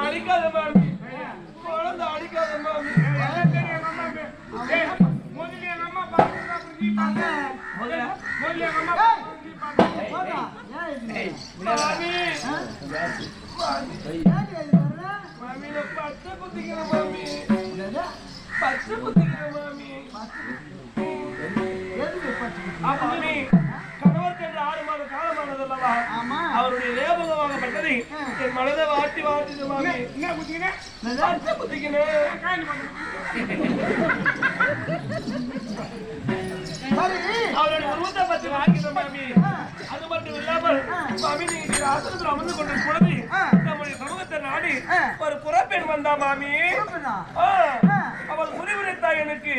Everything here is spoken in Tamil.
அடிக்காத மாமி, குழந்தை அடிக்காத மாமி. பச்சை குத்திக்கிற மாமி, பச்சை குத்திக்கிற மாமி. மாமி கணவர் சென்ற 6 மாத காலமானதல்லவா, அவருடைய லேபகமாகப்பட்டது என் மனதை வாட்டி வாட்டுது மாமி. என்ன குத்திக்கினேன்? பச்சை குத்திக்கினேன். அவருடைய உருவத்தை பற்றி வாங்கின மாமி. அது மட்டும் இல்லாமல் மாமி, நீங்க ஆசிரமத்தில் அமர்ந்து கொண்ட பொழுது நம்முடைய சமூகத்தை நாடி ஒரு புறப்பெண் வந்தா மாமி. அவள் முறிவுரைத்தா எனக்கு